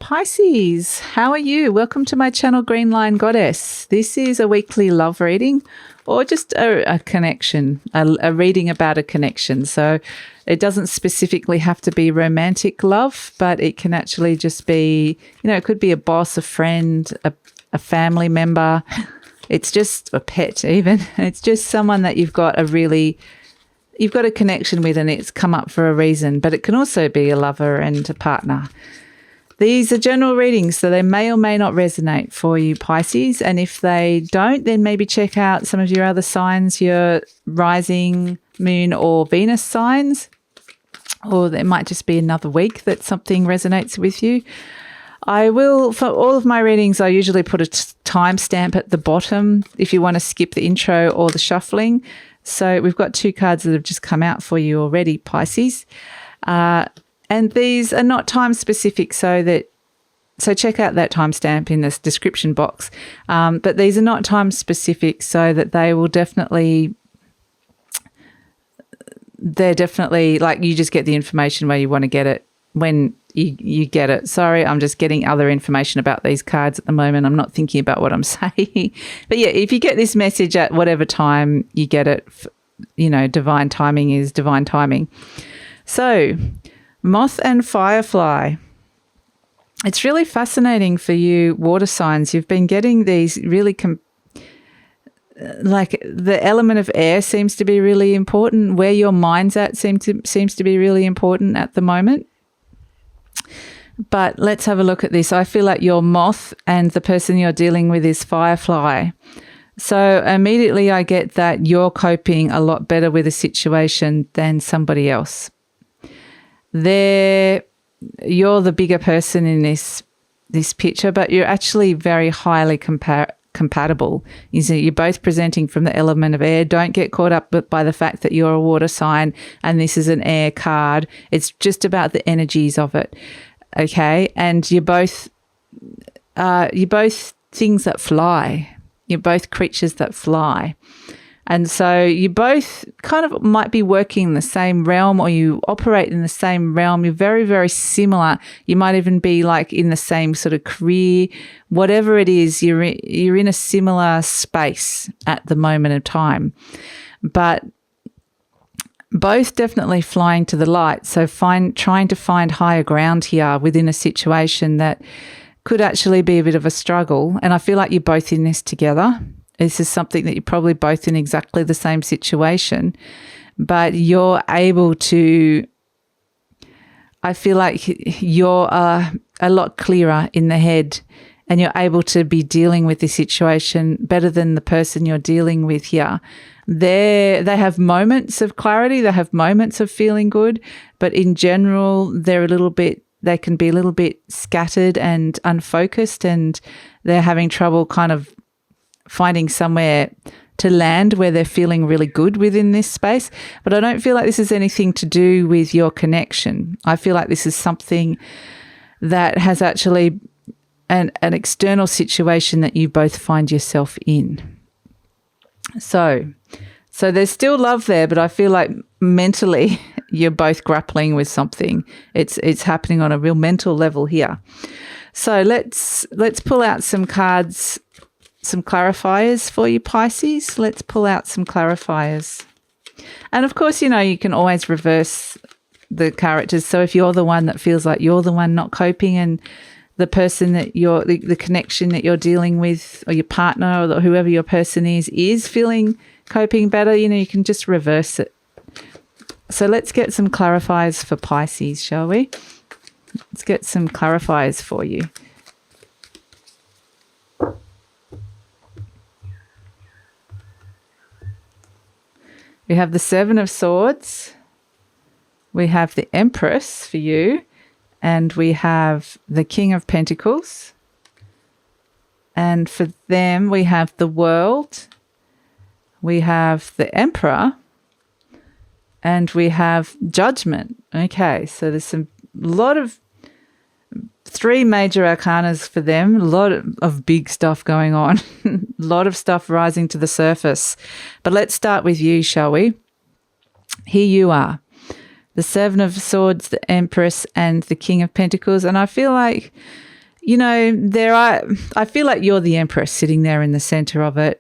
Pisces, how are you? Welcome to my channel, GreenLion Goddess. This is a weekly love reading or just a connection, a reading about a connection. So it doesn't specifically have to be romantic love, but it can actually just be, it could be a boss, a friend, a family member. It's just a pet even. It's just someone that you've got a connection with and it's come up for a reason, but it can also be a lover and a partner. These are general readings, so they may or may not resonate for you, Pisces. And if they don't, then maybe check out some of your other signs, your rising, moon or Venus signs, or there might just be another week that something resonates with you. I will, for all of my readings, I usually put a timestamp at the bottom if you want to skip the intro or the shuffling. So we've got 2 cards that have just come out for you already, Pisces. And these are not time specific, so check out that timestamp in this description box. But these are not time specific, so that they're definitely like you just get the information where you want to get it when you get it. Sorry, I'm just getting other information about these cards at the moment. I'm not thinking about what I'm saying. But yeah, if you get this message at whatever time you get it, divine timing is divine timing. So, Moth and Firefly. It's really fascinating for you water signs. You've been getting these really like the element of air seems to be really important. Where your mind's at seems to be really important at the moment. But let's have a look at this. I feel like you're Moth and the person you're dealing with is Firefly. So immediately I get that you're coping a lot better with a situation than somebody else. You're the bigger person in this picture, but you're actually very highly compatible. You're both presenting from the element of air. Don't get caught up by the fact that you're a water sign and this is an air card. It's just about the energies of it. Okay, and you're both things that fly. You're both creatures that fly. And so you both kind of might be working in the same realm, or you operate in the same realm. You're very, very similar. You might even be like in the same sort of career. Whatever it is, you're in a similar space at the moment of time. But both definitely flying to the light. So trying to find higher ground here within a situation that could actually be a bit of a struggle. And I feel like you're both in this together. This is something that you're probably both in exactly the same situation, but you're able to, I feel like you're a lot clearer in the head and you're able to be dealing with this situation better than the person you're dealing with here. They have moments of clarity, they have moments of feeling good, but in general, they can be a little bit scattered and unfocused, and they're having trouble kind of finding somewhere to land where they're feeling really good within this space. But I don't feel like this is anything to do with your connection. I feel like this is something that has actually an external situation that you both find yourself in. So there's still love there, but I feel like mentally you're both grappling with something. It's happening on a real mental level here. So let's pull out some cards, some clarifiers for you, Pisces. Let's pull out some clarifiers. And of course, you can always reverse the characters. So if you're the one that feels like you're the one not coping and the person that the connection that you're dealing with, or your partner or whoever your person is feeling coping better, you can just reverse it. So let's get some clarifiers for Pisces, shall we? Let's get some clarifiers for you. We have the 7 of Swords. We have the Empress for you. And we have the King of Pentacles. And for them, we have the World. We have the Emperor. And we have Judgment. Okay, so there's a lot of 3 major arcanas for them. A lot of big stuff going on. A lot of stuff rising to the surface. But let's start with you, shall we? Here you are. The 7 of Swords, the Empress, and the King of Pentacles. And I feel like I feel like you're the Empress sitting there in the center of it.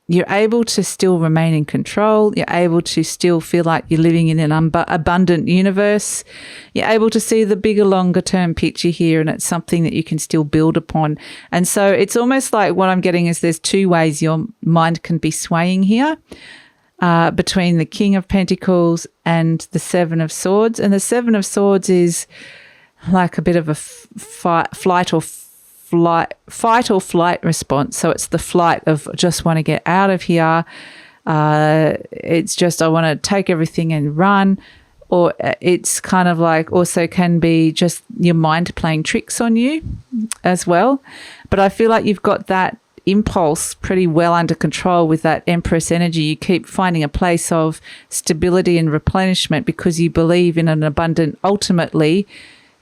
You're able to still remain in control. You're able to still feel like you're living in an abundant universe. You're able to see the bigger, longer term picture here, and it's something that you can still build upon. And so it's almost like what I'm getting is there's two ways your mind can be swaying here, between the King of Pentacles and the Seven of Swords. And the Seven of Swords is like a bit of a fight or flight response. So it's the flight of just want to get out of here. It's just I want to take everything and run. Or it's kind of like also can be just your mind playing tricks on you as well. But I feel like you've got that impulse pretty well under control with that Empress energy. You keep finding a place of stability and replenishment because you believe in an abundant, ultimately,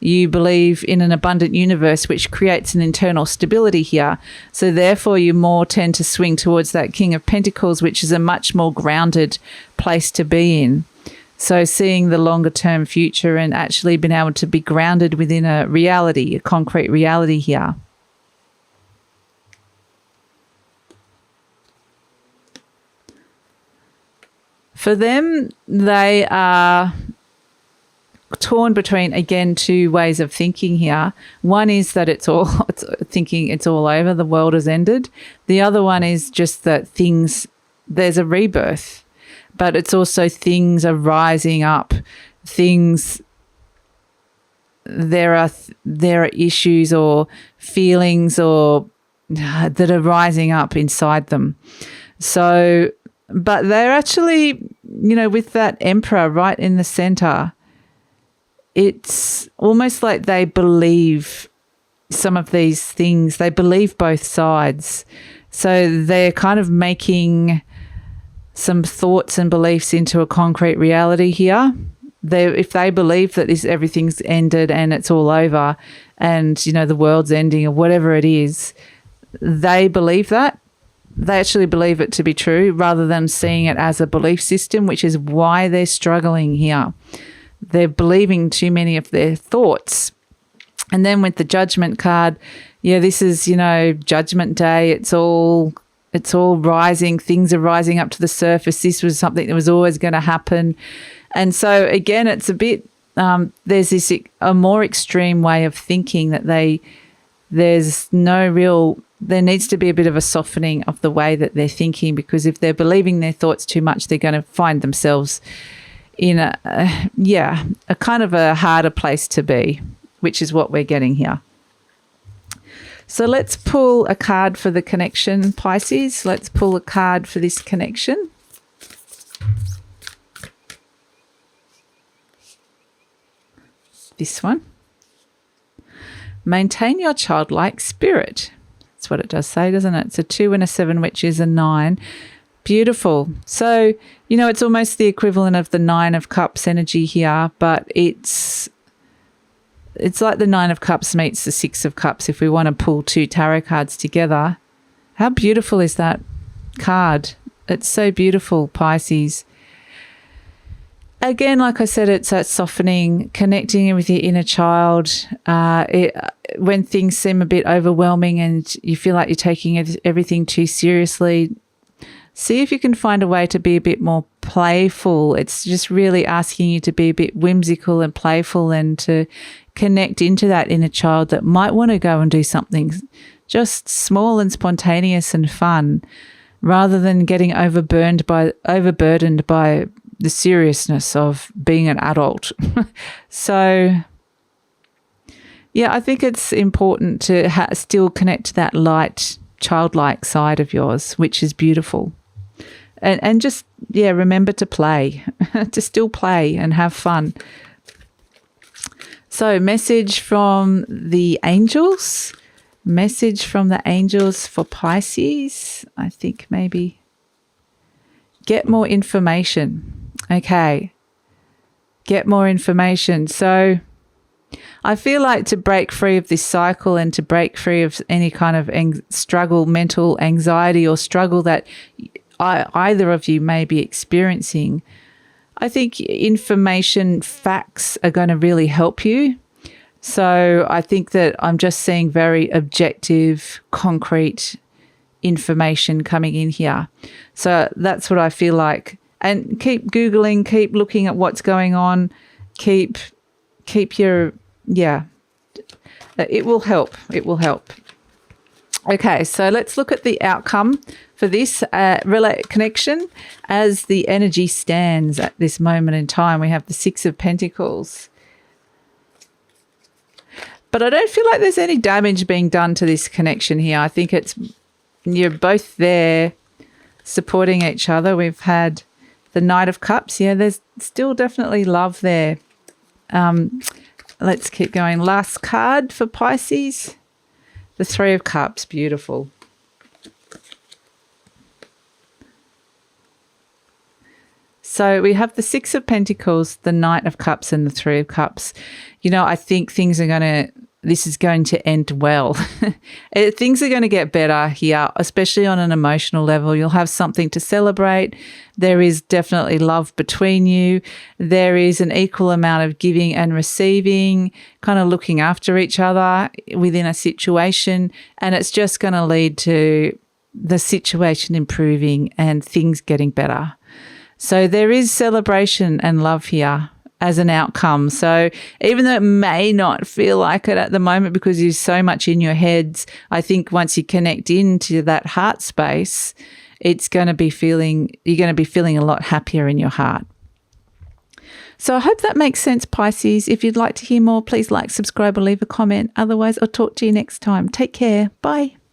you believe in an abundant universe, which creates an internal stability here. So therefore, you more tend to swing towards that King of Pentacles, which is a much more grounded place to be in. So seeing the longer term future and actually being able to be grounded within a reality, a concrete reality here. For them, they are torn between, again, two ways of thinking here. One is that it's all over, the world has ended. The other one is just that there's a rebirth, but it's also things are rising up. There are issues or feelings or that are rising up inside them. So, but they're actually, with that Emperor right in the center, it's almost like they believe some of these things. They believe both sides. So they're kind of making some thoughts and beliefs into a concrete reality here. If they believe that everything's ended and it's all over and, the world's ending or whatever it is, they believe that. They actually believe it to be true rather than seeing it as a belief system, which is why they're struggling here. They're believing too many of their thoughts. And then with the Judgment card, this is, Judgment Day. It's all rising. Things are rising up to the surface. This was something that was always going to happen. And so, again, it's a bit, there's a more extreme way of thinking that there needs to be a bit of a softening of the way that they're thinking, because if they're believing their thoughts too much, they're going to find themselves in a kind of a harder place to be, which is what we're getting here. So let's pull a card for the connection, Pisces. Let's pull a card for this connection. This one. Maintain your childlike spirit. That's what it does say, doesn't it? It's a 2 and a 7, which is a 9. Beautiful. So, it's almost the equivalent of the 9 of Cups energy here, but it's like the 9 of Cups meets the 6 of Cups if we want to pull two tarot cards together. How beautiful is that card? It's so beautiful, Pisces. Again, like I said, it's that softening, connecting with your inner child. When things seem a bit overwhelming and you feel like you're taking everything too seriously, see if you can find a way to be a bit more playful. It's just really asking you to be a bit whimsical and playful and to connect into that inner child that might want to go and do something just small and spontaneous and fun, rather than getting overburdened by the seriousness of being an adult. So, I think it's important to still connect to that light, childlike side of yours, which is beautiful. And just, remember to play, to still play and have fun. So, message from the angels. Message from the angels for Pisces. I think maybe get more information. Okay. Get more information. So I feel like to break free of this cycle and to break free of any kind of struggle, mental anxiety or struggle that either of you may be experiencing, I think information, facts are going to really help you So I think that I'm just seeing very objective, concrete information coming in here. So that's what I feel like. And keep Googling, keep looking at what's going on, keep your, it will help. It will help. Okay, so let's look at the outcome for this connection as the energy stands at this moment in time. We have the Six of Pentacles. But I don't feel like there's any damage being done to this connection here. I think you're both there supporting each other. We've had the Knight of Cups. Yeah, there's still definitely love there. Let's keep going. Last card for Pisces. The Three of Cups. Beautiful. So we have the Six of Pentacles, the Knight of Cups, and the Three of Cups. You know, I think this is going to end well. Things are going to get better here, especially on an emotional level. You'll have something to celebrate. There is definitely love between you. There is an equal amount of giving and receiving, kind of looking after each other within a situation. And it's just going to lead to the situation improving and things getting better. So there is celebration and love here as an outcome. So even though it may not feel like it at the moment because you're so much in your heads, I think once you connect into that heart space, you're going to be feeling a lot happier in your heart. So I hope that makes sense, Pisces. If you'd like to hear more, please like, subscribe, or leave a comment. Otherwise, I'll talk to you next time. Take care. Bye.